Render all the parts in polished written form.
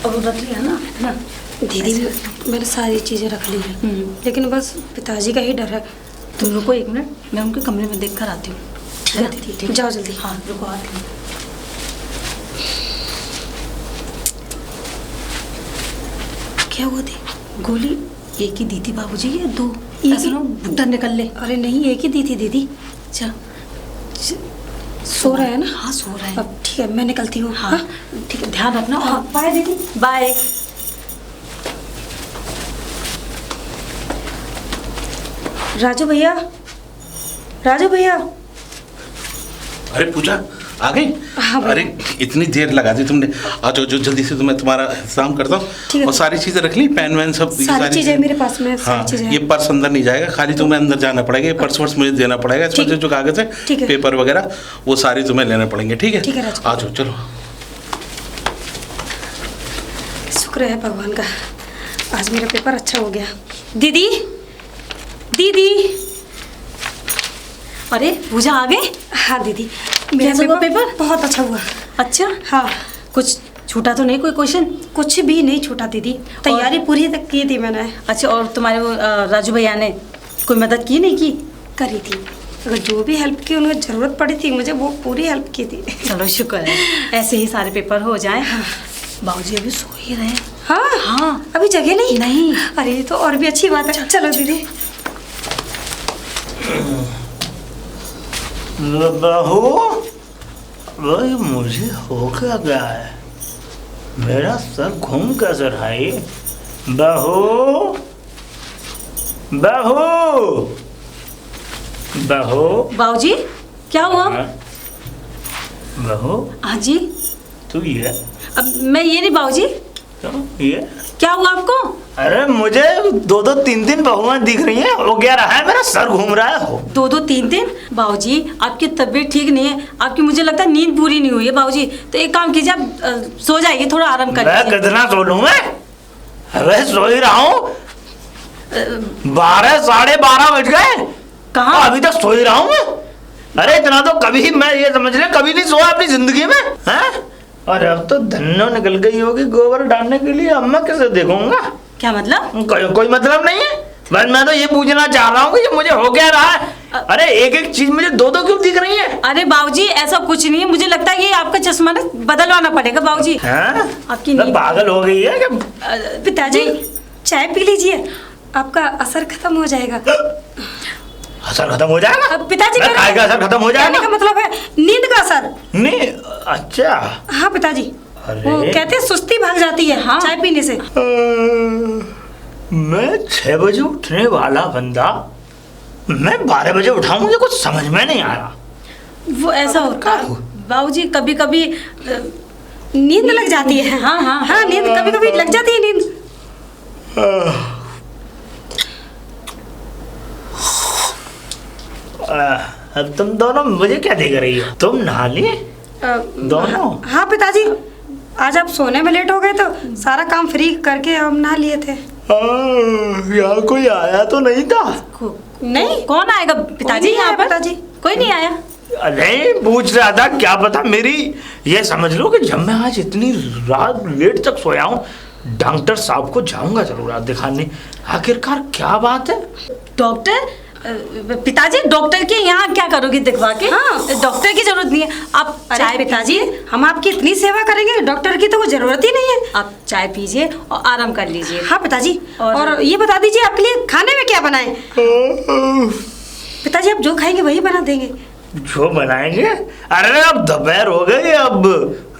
अब रख लिया ना। दीदी मैंने सारी चीज़ें रख ली हैं, लेकिन बस पिताजी का ही डर है। तुम रुको 1 मिनट, मैं उनके कमरे में देख कर आती हूँ। ठीक है दीदी, ठीक, जाओ जल्दी। हाँ रुको, आती हूँ। क्या हुआ थी? गोली एक ही दी थी बाबूजी या 2? एक ऐसा ही? ना बुट्टा निकल ले। अरे नहीं, एक ही दी थी दीदी। अच्छा, सो रहा है ना? हाँ सो रहा है। अब ठीक है, मैं निकलती हूँ। हाँ ठीक है, ध्यान रखना। हाँ, बाय दीदी। बाय। राजू भैया, राजू भैया। अरे पूजा आ गई? हाँ भैया। अरे इतनी देर लगा दी तुमने। आ जाओ जो जल्दी से, तुम्हें तुम्हारा इंतजाम करता ठीक है। हूँ। और सारी चीजें रख ली, पेन वैन सब? सारी चीजें मेरे पास में, हाँ, सारी चीजें ये पर्स अंदर नहीं जाएगा, खाली तुम्हें अंदर जाना पड़ेगा। ये पर्स वर्स मुझे देना पड़ेगा। इसमें जो कागज है, पेपर वगैरह, वो सारी तुम्हें लेने पड़ेंगे। ठीक है? ठीक है राजू। आ जाओ चलो। शुक्र है भगवान का, आज मेरा पेपर अच्छा हो गया। दीदी, दीदी। अरे पूजा आ गई? हाँ दीदी, मेरा पेपर बहुत अच्छा हुआ। अच्छा, हाँ। कुछ छूटा तो नहीं कोई क्वेश्चन? कुछ भी नहीं छूटा दीदी, तैयारी पूरी तक की थी मैंने। अच्छा, और तुम्हारे वो राजू भैया ने कोई मदद की नहीं की? करी थी, अगर जो भी हेल्प की उन्हें ज़रूरत पड़ी थी मुझे, वो पूरी हेल्प की थी। चलो शुक्र है, ऐसे ही सारे पेपर हो जाए। हाँ। बाबूजी अभी सो ही रहे हैं। हाँ हाँ, अभी जगह नहीं? नहीं। अरे ये तो और भी अच्छी बात है। चलो दीदी। बहू, भाई मुझे हो क्या गया है? मेरा सर घूम कैसे रहा है? बहू, बहू, बहू। बाबूजी क्या हुआ? बहू हाँ जी। तू ये अब मैं ये नहीं बाबूजी। क्यों ये? क्या हुआ आपको? अरे मुझे 2-2 3-3 बहुएं दिख रही हैं। हो क्या रहा है? मेरा सर घूम रहा है। हो 2-2 3-3? बाबूजी आपकी तबीयत ठीक नहीं है, आपकी मुझे लगता है नींद पूरी नहीं हुई है बाबूजी। तो एक काम कीजिए, आप सो जाइए, थोड़ा आराम कर मैं लीजिए। कितना सो लूं मैं? अरे सो ही रहा हूँ। 12 साढ़े 12 बज गए। कहाँ? अभी तक सो ही रहा हूँ मैं। अरे इतना तो कभी, मैं ये समझ ले, कभी नहीं सोया अपनी जिंदगी में। हैं? और अब तो धन्नो निकल गई होगी गोबर डालने के लिए। अब मैं कैसे देखूंगा? क्या मतलब? कोई मतलब नहीं है, बस मैं तो ये पूछना चाह रहा हूँ कि ये मुझे हो क्या रहा है। अरे एक एक चीज मुझे 2-2 क्यों दिख रही है? अरे बाबूजी ऐसा कुछ नहीं है, मुझे लगता है कि आपका चश्मा ना बदलवाना पड़ेगा बाबूजी। हैं? आपकी मैं नींद पागल हो गई है कि? पिताजी चाय पी लीजिए, आपका असर खत्म हो जाएगा। असर खत्म हो जाएगा? अब पिताजी मैं काय का असर खत्म हो जाएगा? कहने का मतलब है नींद का असर। नहीं, अच्छा। हाँ पिताजी, अरे। वो कहते हैं सुस्ती भाग जाती है। हाँ। चाय पीने से। मैं 6 बजे उठने वाला बंदा, मैं 12 बजे उठाऊं, मुझे कुछ समझ में नहीं आ रहा। वो ऐसा होता है बाबूजी, कभी कभी नींद लग जाती है। हाँ हाँ हाँ, नींद कभी कभी लग जाती है नींद। अब तुम दोनों मुझे क्या देख रही हो? तुम नहा लिए दोनों? हाँ पिताजी, आज आप सोने में लेट हो गए तो सारा काम फ्री करके हम नहा लिए थे। यहाँ कोई आया तो नहीं था? नहीं। कौन आएगा पिताजी नहीं यहाँ आया पर? पिताजी। कोई नहीं आया। नहीं, पूछ रहा था, क्या पता मेरी, ये समझ लो कि जब मैं आज इतनी रात लेट तक सोया हूँ, डॉक्टर साहब को जाऊंगा जरूर आज दिखाने। आखिरकार क्या बात है? डॉक्टर? पिताजी डॉक्टर के यहाँ क्या करोगे दिखवा के? हाँ। डॉक्टर की जरूरत नहीं है। आप चाय पिताजी, हम आपकी इतनी सेवा करेंगे, डॉक्टर की तो कोई जरूरत ही नहीं है। आप चाय पीजिए और आराम कर लीजिए। हाँ पिताजी, और ये बता दीजिए आपके लिए खाने में क्या बनाएं? पिताजी आप जो खाएंगे वही बना देंगे। जो बनाएंगे? अरे अब दोपहर हो गई, अब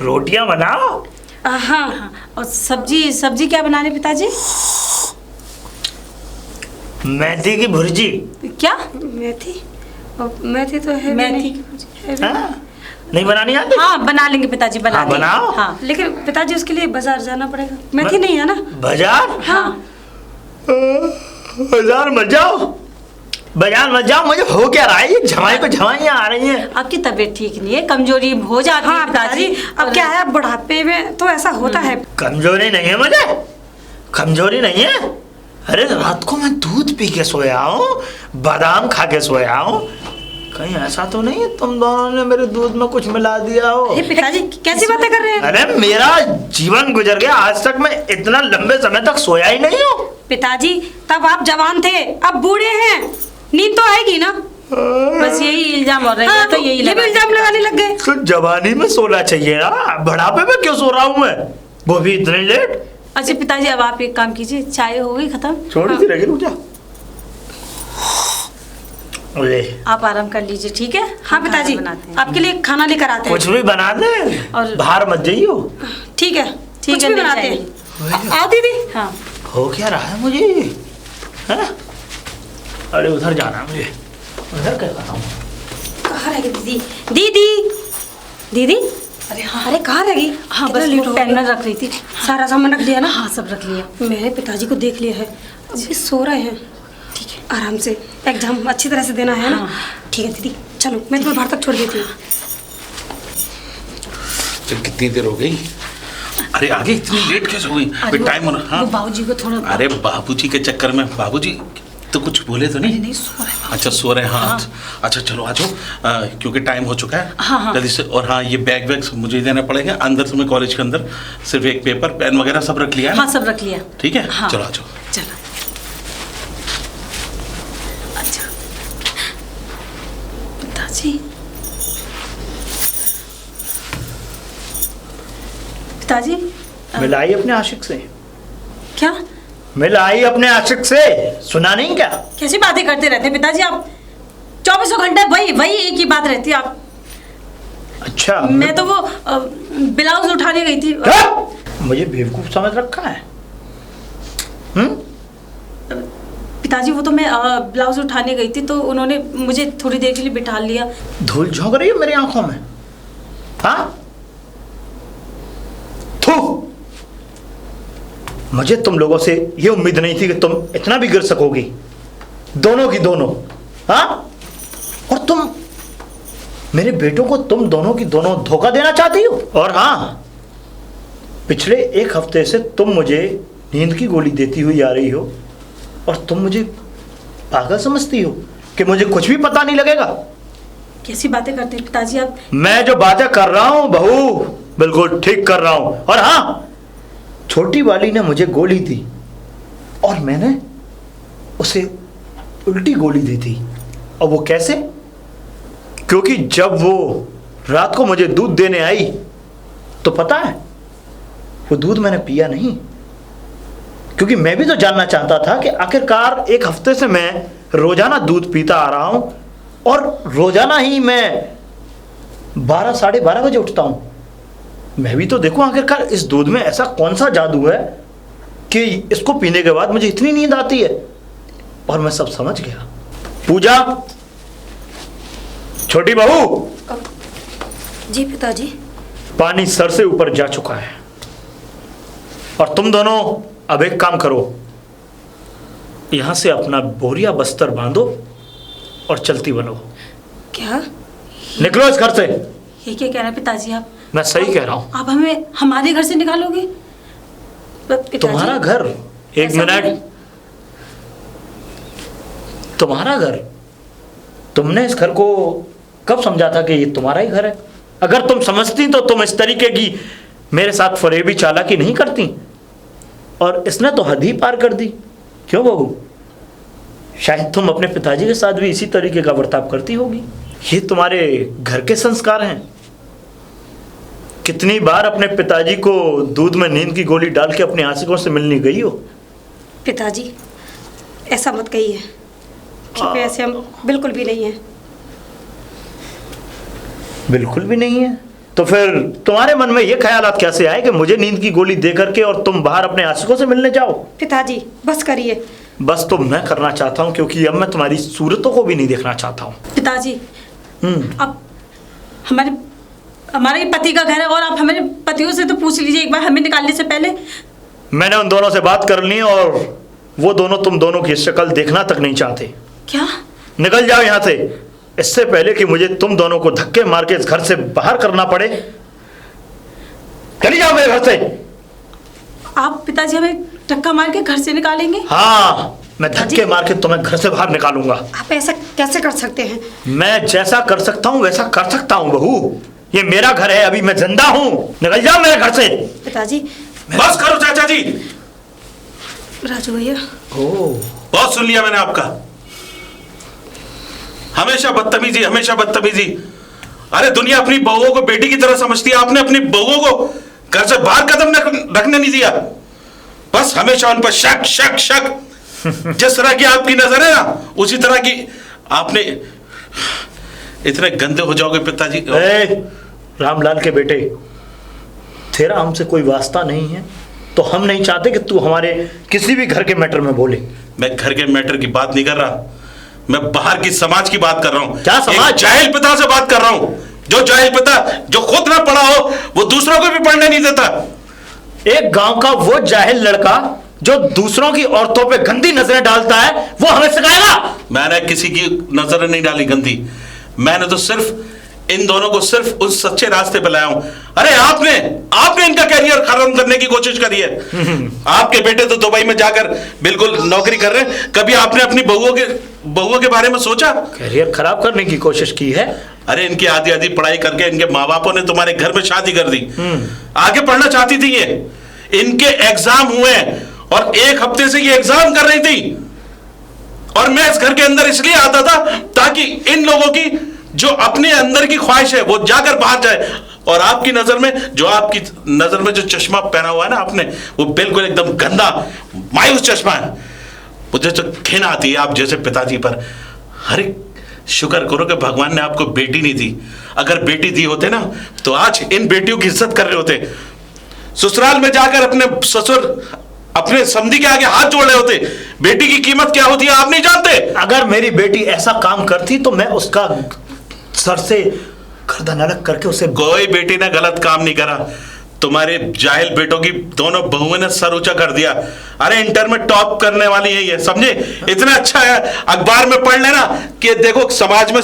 रोटियां बनाओ। हाँ। और सब्जी क्या बना रहे पिताजी? मेथी की भुर्जी। क्या? मेथी तो है मेथी नहीं। हाँ? नहीं बनानी आती? हाँ बना लेंगे पिताजी, बना हाँ, लेंगे। बनाओ। हाँ। लेकिन पिताजी उसके लिए बाजार जाना पड़ेगा, मेथी नहीं है ना। बाजार? हाँ। बाजार मत जाओ, बाजार मत जाओ। मुझे हो क्या रहा है? ये झमाई पे झमाइयाँ आ रही हैं। आपकी तबीयत ठीक नहीं है, कमजोरी हो जाती है पिताजी। अब क्या है, बुढ़ापे में तो ऐसा होता है। कमजोरी नहीं है मुझे, कमजोरी नहीं है। अरे रात को मैं दूध पी के सोया हूँ, बादाम खा के सोया हूँ, कहीं ऐसा तो नहीं है तुम दोनों ने मेरे दूध में कुछ मिला दिया हो? अरे पिताजी कैसी बातें कर रहे हैं? अरे मेरा जीवन गुजर गया, आज तक मैं इतना लंबे समय तक सोया ही नहीं हूँ। पिताजी तब आप जवान थे, अब बूढ़े हैं, नींद तो आएगी ना। बस यही इल्जाम हो रहा है। हाँ, तो यही ये भी इल्जाम लगाने लग गए। तो जवानी में सोना चाहिए ना, बुढ़ापे में क्यों सो रहा हूँ मैं, वो भी इतने लेट। अच्छा पिताजी अब आप एक काम कीजिए, चाय हो गई खत्म? छोड़ दी रहेगी, रुक जा। आप आराम कर लीजिए, ठीक है? हाँ पिताजी, बनाते हैं। आपके लिए खाना लेकर आते हैं। कुछ भी बना दे और- बाहर मत जाइयो। ठीक है, ठीक कुछ है, भी ले बनाते जाइए। हैं। आओ दीदी। हाँ हो क्या रहा है मुझे, है? अरे उधर जाना है मुझे, उधर क्या कर रहा हूँ? कहाँ रह गई दीदी? दीदी दीदी, अरे हाँ अरे कहाँ रह गई? हाँ, कितना बस लेट वो हो पेन गया। में रख रही थी। सारा सामान रख लिया ना? हाँ सब रख लिया। मैंने पिताजी को देख लिया है, अभी सो रहे हैं। ठीक है, आराम से एग्जाम अच्छी तरह से देना है ना? हाँ। ठीक है दीदी, चलो मैं तुम्हें बाहर तक छोड़ देती हूँ। चल कितनी देर हो गई? अरे आगे इतनी लेट कैसे हुई? अरे टाइम हो रहा। वो हाँ बाबूजी को थोड़ा। अरे बाबूजी के चक्कर में, बाबूजी तो कुछ बोले तो नहीं? नहीं सो रहे हैं। अच्छा सो रहे हैं, हाँ। हाँ। अच्छा चलो आ जाओ, क्योंकि टाइम हो चुका है। हाँ, हाँ। जल्दी से। और हाँ, ये बैग वैग सब मुझे देना पड़ेगा। अंदर से मैं कॉलेज के अंदर सिर्फ एक पेपर पेन वगैरह सब रख लिया है। हाँ सब रख लिया। ठीक है, हाँ। चलो आ जाओ। चलो। अच्छा पिताजी, पिताजी मिलाई अपने आशिक से, क्या मिलाई अपने आशिक से, सुना नहीं क्या? कैसी बातें करते रहते हैं पिताजी आप? 24 घंटे वही वही एक ही बात रहती है आप। अच्छा मैं तो वो ब्लाउज उठाने गई थी। हाँ? मुझे बेवकूफ समझ रखा है? पिताजी वो तो मैं ब्लाउज उठाने गई थी तो उन्होंने मुझे थोड़ी देर के लिए बिठा लिया। धूल झोंक रही है मेरी आंखों में, हाँ? थू, मुझे तुम लोगों से ये उम्मीद नहीं थी कि तुम इतना भी गिर सकोगी, दोनों की दोनों, हाँ? और तुम मेरे बेटों को, तुम दोनों की दोनों धोखा देना चाहती हो। और हाँ, पिछले एक हफ्ते से तुम मुझे नींद की गोली देती हुई आ रही हो और तुम मुझे पागल समझती हो कि मुझे कुछ भी पता नहीं लगेगा। कैसी बातें करते हैं पिताजी आप? मैं जो बातें कर रहा हूं बहू, बिल्कुल ठीक कर रहा हूं। और हाँ, छोटी वाली ने मुझे गोली दी और मैंने उसे उल्टी गोली दी थी। और वो कैसे? क्योंकि जब वो रात को मुझे दूध देने आई तो पता है, वो दूध मैंने पिया नहीं, क्योंकि मैं भी तो जानना चाहता था कि आखिरकार एक हफ्ते से मैं रोजाना दूध पीता आ रहा हूं और रोजाना ही मैं 12 साढ़े 12 बजे उठता हूं। मैं भी तो देखूं आखिरकार इस दूध में ऐसा कौन सा जादू है कि इसको पीने के बाद मुझे इतनी नींद आती है। और मैं सब समझ गया। पूजा, छोटी बहू, जी पिताजी। पानी सर से ऊपर जा चुका है और तुम दोनों अब एक काम करो, यहां से अपना बोरिया बस्तर बांधो और चलती बनो। क्या? निकलो इस घर से। ये क्या कह रहे हैं पिताजी आप? मैं सही कह रहा हूं। आप हमें हमारे घर से निकालोगे? पिताजी, तुम्हारा घर? एक ऐसा मिनट, नहीं। तुम्हारा घर? तुमने इस घर को कब समझा था कि ये तुम्हारा ही घर है? अगर तुम समझती तो तुम इस तरीके की मेरे साथ फरेबी चालाकी नहीं करती। और इसने तो हद ही पार कर दी। क्यों बहू? शायद तुम अपने पिताजी के साथ भी इसी तरीके का बर्ताव करती होगी। ये तुम्हारे घर के संस्कार हैं। कितनी बार अपने पिताजी को दूध में नींद की गोली डाल के अपने आशिकों से मिलने गई हो? पिताजी ऐसा मत कहिए, कृपया ऐसे हम बिल्कुल भी नहीं हैं। बिल्कुल भी नहीं है? तो फिर तुम्हारे मन में ये ख्यालात कैसे आए कि मुझे नींद की गोली दे करके और तुम बाहर अपने आशिकों से मिलने जाओ? पिताजी बस करिए। बस तो मैं करना चाहता हूँ, क्योंकि अब मैं तुम्हारी सूरतों को भी नहीं देखना चाहता हूँ। पिताजी अब हमारे पति का घर है और आप हमारे पतियों से तो पूछ लीजिए एक बार, हमें निकालने से पहले। मैंने उन दोनों से बात कर ली और वो दोनों तुम दोनों की शक्ल देखना तक नहीं चाहते। क्या? निकल जाओ यहाँ से, इससे पहले कि मुझे तुम दोनों को धक्के मार के इस घर से बाहर करना पड़े। चली जाओ मेरे घर से। आप पिताजी हमें धक्का मार के घर से निकालेंगे? हाँ, मैं धक्के मार के तुम्हें घर से बाहर निकालूंगा। आप ऐसा कैसे कर सकते हैं? मैं जैसा कर सकता हूँ वैसा कर सकता हूँ बहू। ये मेरा घर है, अभी मैं जिंदा हूँ। निकल जाओ मेरे घर से। पिताजी। बस करो चाचा जी। राजू भैया। बहुत सुन लिया मैंने आपका। हमेशा बदतमीजी, हमेशा बदतमीजी। अरे दुनिया अपनी बहुओं को बेटी की तरह समझती है, आपने अपनी बहुओं को घर से बाहर कदम रखने नहीं दिया। बस हमेशा उन पर शक शक शक। जिस तरह की आपकी नजर है ना, उसी तरह की आपने। इतने गंदे हो जाओगे पिताजी। रामलाल के बेटे, तेरा हमसे कोई वास्ता नहीं है, तो हम नहीं चाहते कि तू हमारे किसी भी घर के मैटर में बोले। मैं घर के मैटर की बात नहीं कर रहा, मैं बाहर की समाज की बात कर रहा हूं। क्या समाज? एक जाहिल पिता से बात कर रहा हूं। जो जाहिल पिता जो खुद ना पढ़ा हो, वो दूसरों को भी पढ़ने नहीं देता। एक गांव का वो जाहिल लड़का जो दूसरों की औरतों पे गंदी नजरें डालता है, वो हमें सिखाएगा? मैंने किसी की नजर नहीं डाली गंदी। मैंने तो सिर्फ इन दोनों को सिर्फ उस सच्चे रास्ते पे लाया हूं। अरे आपने इनका कैरियर खत्म करने की कोशिश करी है। आपके बेटे तो दुबई में जाकर बिल्कुल नौकरी कर रहे हैं। कभी आपने अपनी बहुओं के बारे में सोचा? कैरियर खराब करने की कोशिश की है? अरे इनकी आधी आधी पढ़ाई करके इनके माँ बापों ने तुम्हारे घर में शादी कर दी। आगे पढ़ना चाहती थी ये। इनके एग्जाम हुए और एक हफ्ते से ये एग्जाम कर रही थी, और मैं इस घर के अंदर इसलिए आता था ताकि इन लोगों की जो अपने अंदर की ख्वाहिश है वो जाकर बाहर जाए। और आपकी नजर में जो चश्मा पहना हुआ है ना आपने, वो बिल्कुल एकदम गंदा मायूस चश्मा है। मुझे तो घिन आती है आप जैसे पिताजी पर। अरे शुक्र करो कि भगवान ने आपको बेटी नहीं दी। अगर बेटी दी होते ना, तो आज इन बेटियों की इज्जत कर रहे होते। ससुराल में जाकर अपने समधी के आगे हाथ जोड़ रहे होते। बेटी की कीमत क्या होती है आप नहीं जानते। अगर मेरी बेटी ऐसा काम करती तो मैं उसका सर से गर्दन अलग करके उसे। कोई बेटी ने गलत काम नहीं करा। तुम्हारे जाहिल बेटों की दोनों बहुओं ने सर ऊंचा कर दिया। अरे इंटर में टॉप करने वाली है ये, समझे? इतना अच्छा है, अखबार में पढ़ लेना कि देखो समाज में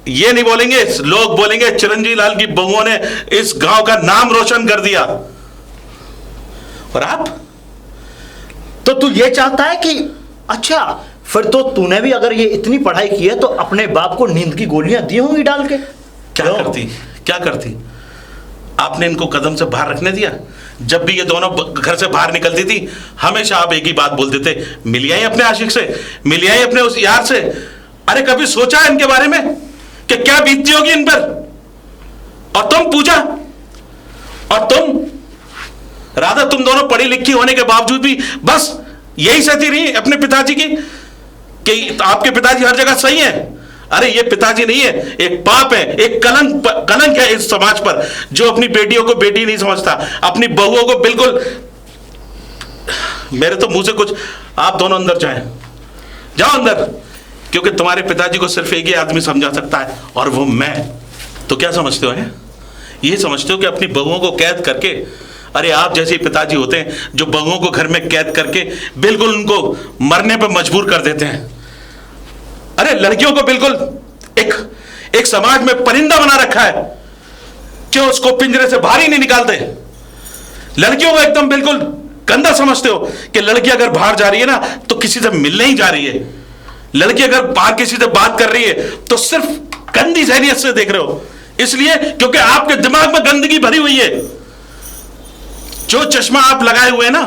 ये नहीं बोलेंगे, लोग बोलेंगे चिरंजीवी लाल की बहुओं ने इस गांव का नाम रोशन कर दिया। और आप तो तू ये चाहता है कि अच्छा फिर तो तूने भी अगर ये इतनी पढ़ाई की है तो अपने बाप को नींद की गोलियां दी होंगी डाल के। क्या करती आपने इनको कदम से बाहर रखने दिया? जब भी ये दोनों घर से बाहर निकलती थी, हमेशा आप एक ही बात बोलते थे, मिल आई अपने आशिक से, मिल आई अपने उस यार से। अरे कभी सोचा इनके बारे में कि क्या बीतती होगी इन पर? और तुम पूछा, और राधा तुम दोनों पढ़ी लिखी होने के बावजूद भी बस यही सहती रही अपने पिताजी की कि आपके पिताजी हर जगह सही है। अरे ये पिताजी नहीं है, एक पाप है, एक कलंक है इस समाज पर, जो अपनी बेटियों को बेटी नहीं समझता, अपनी बहुओं को बिल्कुल। मेरे तो मुंह से कुछ, आप दोनों अंदर जाओ अंदर, क्योंकि तुम्हारे पिताजी को सिर्फ एक ही आदमी समझा सकता है, और वो मैं। तो क्या समझते हो? ये समझते हो कि अपनी बहुओं को कैद करके, अरे आप जैसे पिताजी होते हैं जो बहुओं को घर में कैद करके बिल्कुल उनको मरने पर मजबूर कर देते हैं। अरे लड़कियों को बिल्कुल एक समाज में परिंदा बना रखा है, क्यों उसको पिंजरे से बाहर ही नहीं निकालते? लड़कियों को एकदम बिल्कुल गंदा समझते हो कि लड़की अगर बाहर जा रही है ना तो किसी से मिलने ही जा रही है। लड़की अगर बाहर किसी से बात कर रही है तो सिर्फ गंदी जहनियत से देख रहे हो, इसलिए क्योंकि आपके दिमाग में गंदगी भरी हुई है। जो चश्मा आप लगाए हुए हैं ना,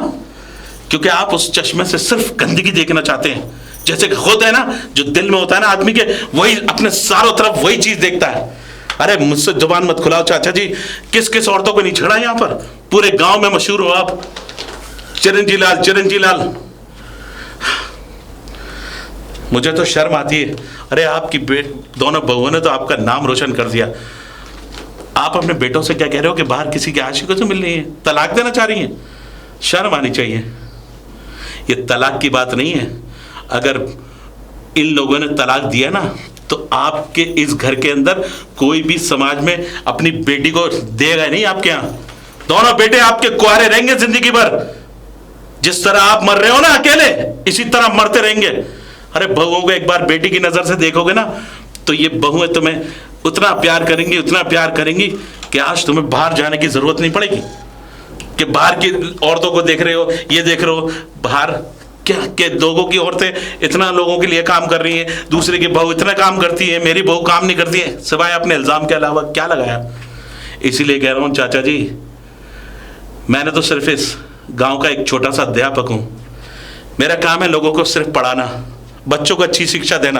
क्योंकि आप उस चश्मे से सिर्फ गंदगी देखना चाहते हैं। जैसे खुद है ना, जो दिल में होता है ना आदमी के, वही अपने चारों तरफ वही चीज देखता है। अरे मुझसे जुबान मत खुलाओ चाचा जी, किस किस औरतों को नहीं छेड़ा यहाँ पर? पूरे गांव में मशहूर हो आप, चिरंजी लाल। मुझे तो शर्म आती है। अरे आपकी दोनों बहुओं ने तो आपका नाम रोशन कर दिया। आप अपने बेटों से क्या कह रहे हो कि बाहर किसी के आशिकों से मिल रही है, तलाक देना चाह रही हैं? शर्म आनी चाहिए। ये तलाक की बात नहीं है। अगर इन लोगों ने तलाक दिया ना तो आपके इस घर के अंदर कोई भी समाज में अपनी बेटी को देगा नहीं। आपके यहाँ दोनों बेटे आपके कुंवारे रहेंगे जिंदगी भर। जिस तरह आप मर रहे हो ना अकेले, इसी तरह मरते रहेंगे। अरे बहुओं को एक बार बेटी की नजर से देखोगे ना तो ये बहुएं तुम्हें उतना प्यार करेंगी कि आज तुम्हें बाहर जाने की जरूरत नहीं पड़ेगी कि बाहर की औरतों को देख रहे हो, ये देख रहे हो बाहर क्या कि लोगों की औरतें इतना लोगों के लिए काम कर रही हैं, दूसरे की बहू इतना काम करती है, मेरी बहू काम नहीं करती है, सिवाय अपने इल्ज़ाम के अलावा क्या लगाया। इसीलिए कह रहा हूँ चाचा जी, मैंने तो सिर्फ इस गांव का एक छोटा सा अध्यापक हूँ। मेरा काम है लोगों को सिर्फ पढ़ाना, बच्चों को अच्छी शिक्षा देना,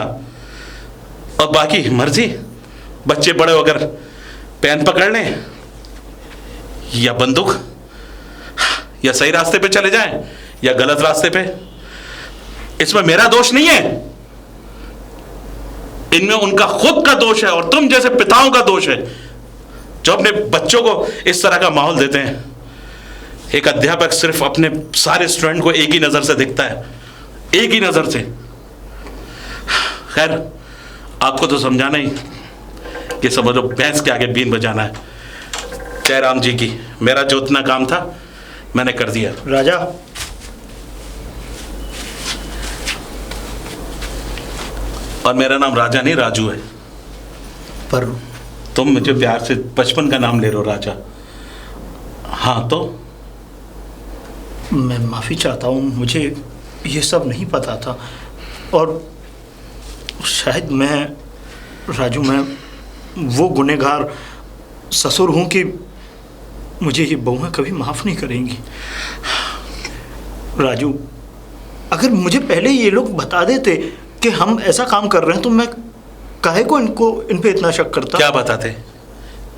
और बाकी मर्जी बच्चे बड़े होकर पेन पकड़ लें या बंदूक, या सही रास्ते पे चले जाएं या गलत रास्ते पे, इसमें मेरा दोष नहीं है, इनमें उनका खुद का दोष है और तुम जैसे पिताओं का दोष है जो अपने बच्चों को इस तरह का माहौल देते हैं। एक अध्यापक सिर्फ अपने सारे स्टूडेंट को एक ही नजर से देखता है, एक ही नजर से। खैर, आपको तो समझाना ही कि समझो भैंस के आगे बीन बजाना है। जय राम जी की, मेरा जो उतना काम था मैंने कर दिया। राजा, और मेरा नाम राजा नहीं राजू है। पर तुम मुझे प्यार से बचपन का नाम ले रहे हो राजा। हाँ तो मैं माफ़ी चाहता हूँ, मुझे ये सब नहीं पता था, और शायद मैं राजू, मैं वो गुनहगार ससुर हूँ कि मुझे ये बहुएं कभी माफ़ नहीं करेंगी। राजू, अगर मुझे पहले ये लोग बता देते कि हम ऐसा काम कर रहे हैं तो मैं काहे को इन पे इतना शक करता। क्या बताते,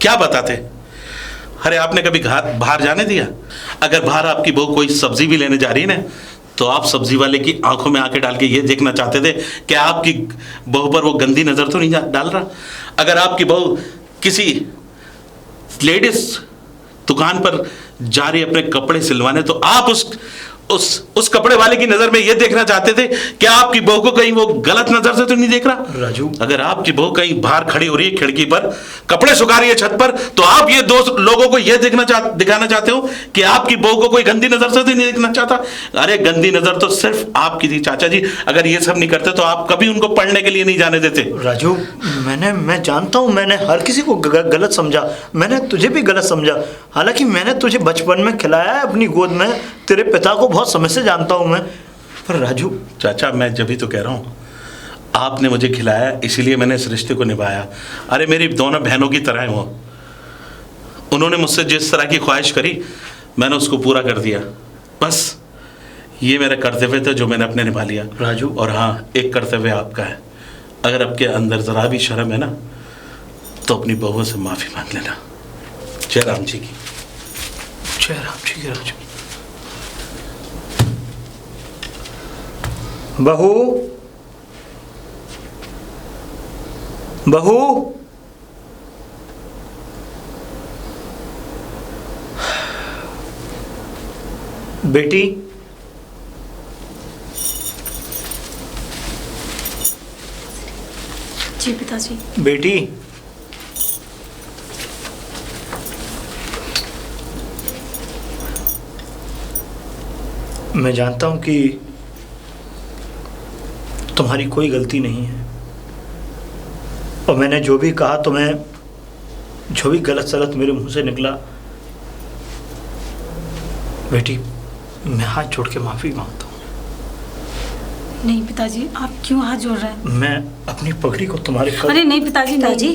क्या बताते? अरे आपने कभी बाहर जाने दिया? अगर बाहर आपकी बहू कोई सब्जी भी लेने जा रही है ना, तो आप सब्जी वाले की आंखों में आंखें डाल के ये देखना चाहते थे कि आपकी बहू पर वो गंदी नजर तो नहीं डाल रहा। अगर आपकी बहू किसी लेडीज दुकान पर जा रही अपने कपड़े सिलवाने, तो आप उस कपड़े वाले की नजर में ये देखना चाहते थे कि आपकी बहू को कहीं वो गलत नजर से तो नहीं देख रहा। राजू, अगर आपकी बहू कहीं बाहर खड़ी हो रही है खिड़की पर, कपड़े सुखा रही है छत पर, तो आप ये दो लोगों को ये दिखाना चाहते हो कि आपकी बहू को कोई गंदी नजर से तो नहीं देखना चाहता। अरे गंदी नजर तो सिर्फ आपकी थी चाचा जी। अगर ये सब नहीं करते तो आप कभी उनको पढ़ने के लिए नहीं जाने देते। राजू, मैं जानता हूँ मैंने हर किसी को गलत समझा, मैंने तुझे भी गलत समझा। हालांकि मैंने तुझे बचपन में खिलाया है अपनी गोद में, तेरे पिता को बहुत समय से जानता हूँ मैं। पर राजू चाचा, मैं जब भी तो कह रहा हूँ, आपने मुझे खिलाया इसीलिए मैंने इस रिश्ते को निभाया। अरे मेरी दोनों बहनों की तरह है वो, उन्होंने मुझसे जिस तरह की ख्वाहिश करी मैंने उसको पूरा कर दिया। बस ये मेरा कर्तव्य था जो मैंने अपने निभा लिया। राजू, और हाँ, एक कर्तव्य आपका है, अगर आपके अंदर जरा भी शर्म है ना, तो अपनी बहू से माफी मांग लेना। जय राम जी की। जय राम जी की। राजू, बहू, बहू, बेटी, जी पिताजी। बेटी, मैं जानता हूं कि तुम्हारी कोई गलती नहीं है, और मैंने जो भी कहा तुम्हें, जो भी गलत सलत मेरे मुंह से निकला, बेटी मैं हाथ जोड़ के माफ़ी मांगता हूँ। नहीं पिताजी, आप क्यों हाथ जोड़ रहे हैं? मैं अपनी पगड़ी को तुम्हारे अरे नहीं पिताजी, पिताजी?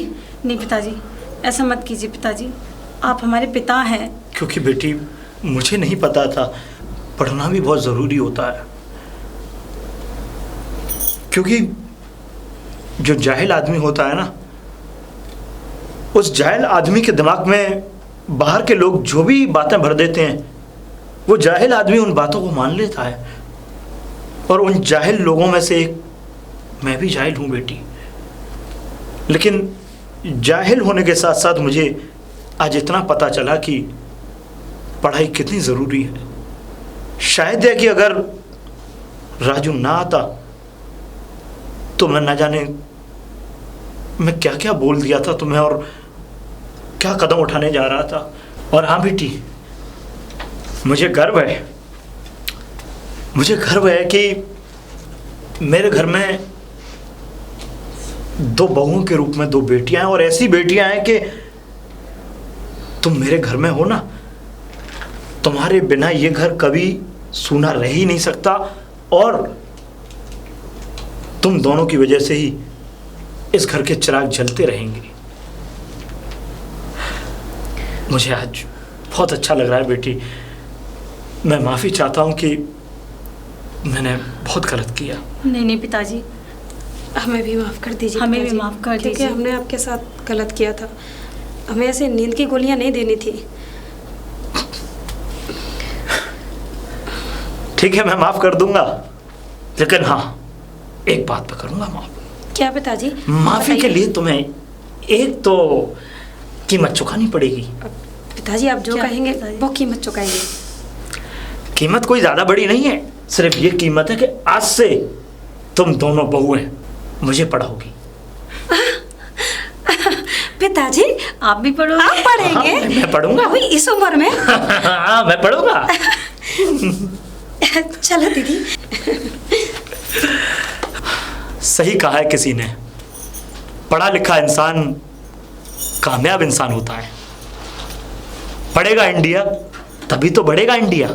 नहीं पिताजी, ऐसा मत कीजिए पिताजी, आप हमारे पिता हैं। क्योंकि बेटी मुझे नहीं पता था, पढ़ना भी बहुत ज़रूरी होता है। क्योंकि जो जाहिल आदमी होता है ना, उस जाहिल आदमी के दिमाग में बाहर के लोग जो भी बातें भर देते हैं, वो जाहिल आदमी उन बातों को मान लेता है। और उन जाहिल लोगों में से एक मैं भी जाहिल हूँ बेटी। लेकिन जाहिल होने के साथ साथ मुझे आज इतना पता चला कि पढ़ाई कितनी ज़रूरी है। शायद है कि अगर राजू ना आता तो मैं ना जाने मैं क्या क्या बोल दिया था तुम्हें और क्या कदम उठाने जा रहा था। और हाँ बेटी, मुझे गर्व है, मुझे गर्व है कि मेरे घर में दो बहुओं के रूप में दो बेटियां हैं, और ऐसी बेटियां हैं कि तुम मेरे घर में हो ना, तुम्हारे बिना ये घर कभी सूना रह ही नहीं सकता। और तुम दोनों की वजह से ही इस घर के चिराग जलते रहेंगे। मुझे आज बहुत अच्छा लग रहा है बेटी। मैं माफ़ी चाहता हूँ कि मैंने बहुत गलत किया। नहीं नहीं पिताजी, हमें भी माफ़ कर दीजिए हमें भी पिताजी, माफ़ कर क्योंकि दीजिए। हमने आपके साथ गलत किया था। हमें ऐसे नींद की गोलियां नहीं देनी थी। ठीक है, मैं माफ़ कर दूंगा, लेकिन हाँ, एक बात पे करूंगा माफ़। क्या पिताजी? माफ़ी के बताइए। लिए तुम्हें एक तो कीमत चुकानी पड़ेगी। पिताजी आप जो क्या कहेंगे पिताजी? वो कीमत चुकाएंगे। कीमत कोई ज़्यादा बड़ी नहीं है, सिर्फ ये कीमत है कि आज से तुम दोनों बहुएं मुझे पढ़ाओगी। पिताजी आप भी पढ़ोगे? आप पढ़ेंगे? हाँ, मैं पढ़ूंगा। अभी इस उम्र में? हाँ, मैं पढ़ूंगा। चलो दीदी। सही कहा है किसी ने, पढ़ा लिखा इंसान कामयाब इंसान होता है। पढ़ेगा इंडिया तभी तो बढ़ेगा इंडिया।